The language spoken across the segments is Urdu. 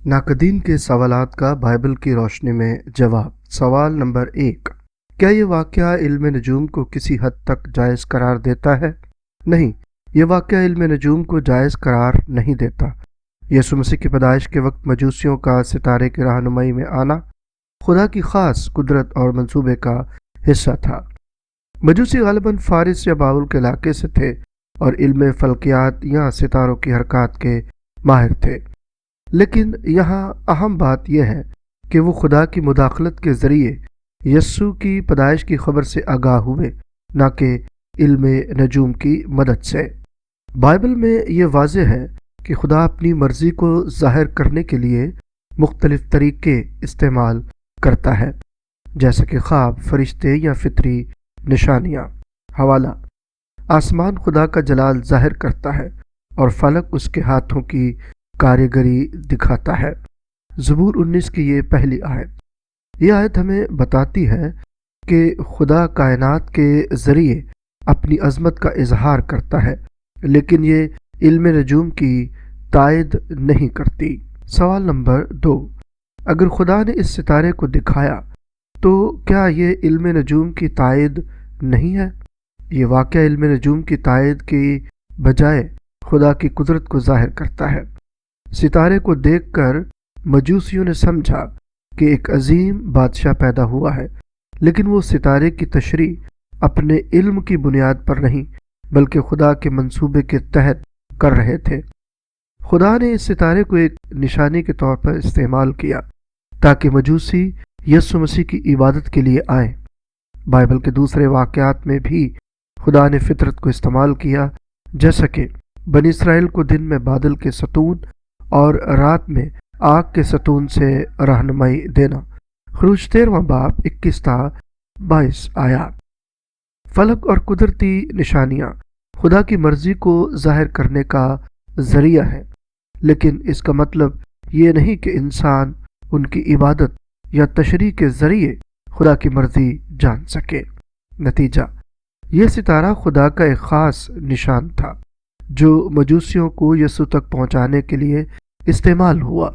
ناقدین کے سوالات کا بائبل کی روشنی میں جواب۔ سوال نمبر 1، کیا یہ واقعہ علم نجوم کو کسی حد تک جائز قرار دیتا ہے؟ نہیں، یہ واقعہ علم نجوم کو جائز قرار نہیں دیتا۔ یسوع مسیح کی پیدائش کے وقت مجوسیوں کا ستارے کی رہنمائی میں آنا خدا کی خاص قدرت اور منصوبے کا حصہ تھا۔ مجوسی غالباً فارس یا بابل کے علاقے سے تھے اور علم فلکیات یا ستاروں کی حرکات کے ماہر تھے، لیکن یہاں اہم بات یہ ہے کہ وہ خدا کی مداخلت کے ذریعے یسوع کی پیدائش کی خبر سے آگاہ ہوئے، نہ کہ علم نجوم کی مدد سے۔ بائبل میں یہ واضح ہے کہ خدا اپنی مرضی کو ظاہر کرنے کے لیے مختلف طریقے استعمال کرتا ہے، جیسا کہ خواب، فرشتے یا فطری نشانیاں۔ حوالہ: آسمان خدا کا جلال ظاہر کرتا ہے اور فلک اس کے ہاتھوں کی کاریگری دکھاتا ہے۔ زبور 19 کی یہ پہلی آیت۔ یہ آیت ہمیں بتاتی ہے کہ خدا کائنات کے ذریعے اپنی عظمت کا اظہار کرتا ہے، لیکن یہ علم نجوم کی تائید نہیں کرتی۔ سوال نمبر 2، اگر خدا نے اس ستارے کو دکھایا تو کیا یہ علم نجوم کی تائید نہیں ہے؟ یہ واقعہ علم نجوم کی تائید کی بجائے خدا کی قدرت کو ظاہر کرتا ہے۔ ستارے کو دیکھ کر مجوسیوں نے سمجھا کہ ایک عظیم بادشاہ پیدا ہوا ہے، لیکن وہ ستارے کی تشریح اپنے علم کی بنیاد پر نہیں بلکہ خدا کے منصوبے کے تحت کر رہے تھے۔ خدا نے اس ستارے کو ایک نشانی کے طور پر استعمال کیا تاکہ مجوسی یسوع مسیح کی عبادت کے لیے آئیں۔ بائبل کے دوسرے واقعات میں بھی خدا نے فطرت کو استعمال کیا، جیسا کہ بنی اسرائیل کو دن میں بادل کے ستون اور رات میں آگ کے ستون سے رہنمائی دینا۔ خروج 13واں باب 21 تا 22 آیات۔ فلک اور قدرتی نشانیاں خدا کی مرضی کو ظاہر کرنے کا ذریعہ ہیں، لیکن اس کا مطلب یہ نہیں کہ انسان ان کی عبادت یا تشریح کے ذریعے خدا کی مرضی جان سکے۔ نتیجہ: یہ ستارہ خدا کا ایک خاص نشان تھا جو مجوسیوں کو یسوع تک پہنچانے کے لیے استعمال ہوا۔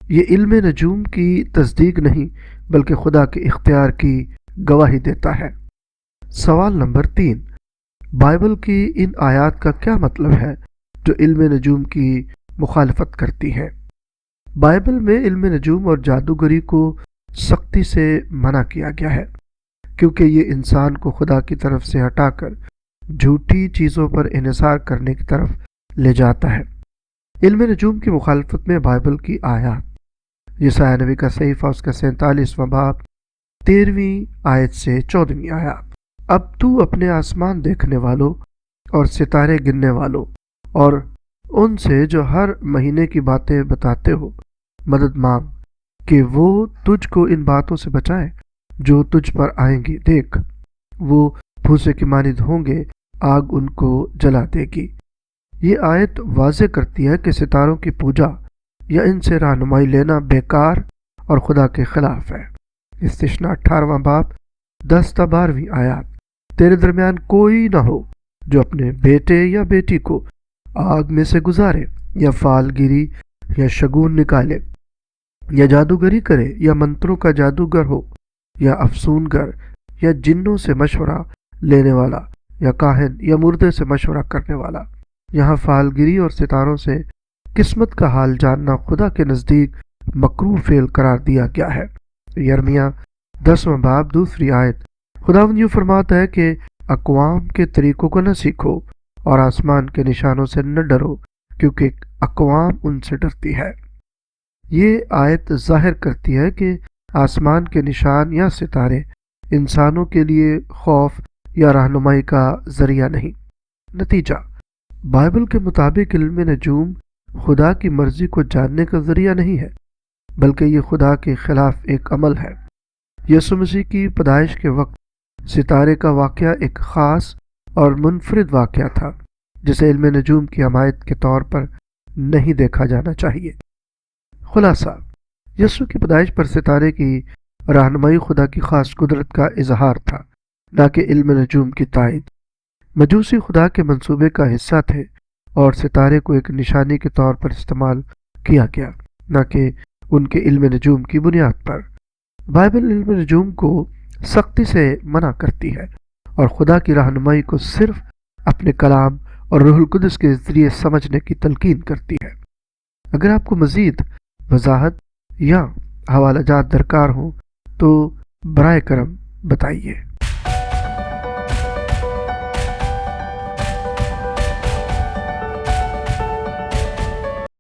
یہ علم نجوم کی تصدیق نہیں بلکہ خدا کے اختیار کی گواہی دیتا ہے۔ سوال نمبر 3، بائبل کی ان آیات کا کیا مطلب ہے جو علم نجوم کی مخالفت کرتی ہیں؟ بائبل میں علم نجوم اور جادوگری کو سختی سے منع کیا گیا ہے، کیونکہ یہ انسان کو خدا کی طرف سے ہٹا کر جھوٹی چیزوں پر انحصار کرنے کی طرف لے جاتا ہے۔ علم نجوم کی مخالفت میں بائبل کی آیات: یسایہ نبی کا صحیفہ اس کا 47واں باب 13ویں آیت سے 14ویں آیات۔ اب تو اپنے آسمان دیکھنے والوں اور ستارے گننے والوں اور ان سے جو ہر مہینے کی باتیں بتاتے ہو مدد مانگ کہ وہ تجھ کو ان باتوں سے بچائیں جو تجھ پر آئیں گی۔ دیکھ، وہ پھوسے کی مانند ہوں گے، آگ ان کو جلا دے گی۔ یہ آیت واضح کرتی ہے کہ ستاروں کی پوجا یا ان سے رہنمائی لینا بیکار اور خدا کے خلاف ہے۔ استثنا 18واں باب 10 تا 12ویں آیات۔ تیرے درمیان کوئی نہ ہو جو اپنے بیٹے یا بیٹی کو آگ میں سے گزارے یا فال گیری یا شگون نکالے یا جادوگری کرے یا منتروں کا جادوگر ہو یا افسونگر یا جنوں سے مشورہ لینے والا یا کاہن یا مردے سے مشورہ کرنے والا۔ یہاں فالگیری اور ستاروں سے قسمت کا حال جاننا خدا کے نزدیک مکروہ فعل قرار دیا گیا ہے۔ یرمیہ 10واں باب 2 آیت۔ خداوند یوں فرماتا ہے کہ اقوام کے طریقوں کو نہ سیکھو اور آسمان کے نشانوں سے نہ ڈرو، کیونکہ اقوام ان سے ڈرتی ہے۔ یہ آیت ظاہر کرتی ہے کہ آسمان کے نشان یا ستارے انسانوں کے لیے خوف یا رہنمائی کا ذریعہ نہیں۔ نتیجہ: بائبل کے مطابق علم نجوم خدا کی مرضی کو جاننے کا ذریعہ نہیں ہے، بلکہ یہ خدا کے خلاف ایک عمل ہے۔ یسوع مسیح کی پیدائش کے وقت ستارے کا واقعہ ایک خاص اور منفرد واقعہ تھا جسے علم نجوم کی حمایت کے طور پر نہیں دیکھا جانا چاہیے۔ خلاصہ: یسوع کی پیدائش پر ستارے کی رہنمائی خدا کی خاص قدرت کا اظہار تھا، نہ کہ علم نجوم کی تائید۔ مجوسی خدا کے منصوبے کا حصہ تھے اور ستارے کو ایک نشانی کے طور پر استعمال کیا گیا، نہ کہ ان کے علم نجوم کی بنیاد پر۔ بائبل علم نجوم کو سختی سے منع کرتی ہے اور خدا کی رہنمائی کو صرف اپنے کلام اور روح القدس کے ذریعے سمجھنے کی تلقین کرتی ہے۔ اگر آپ کو مزید وضاحت یا حوالہ جات درکار ہوں تو برائے کرم بتائیے۔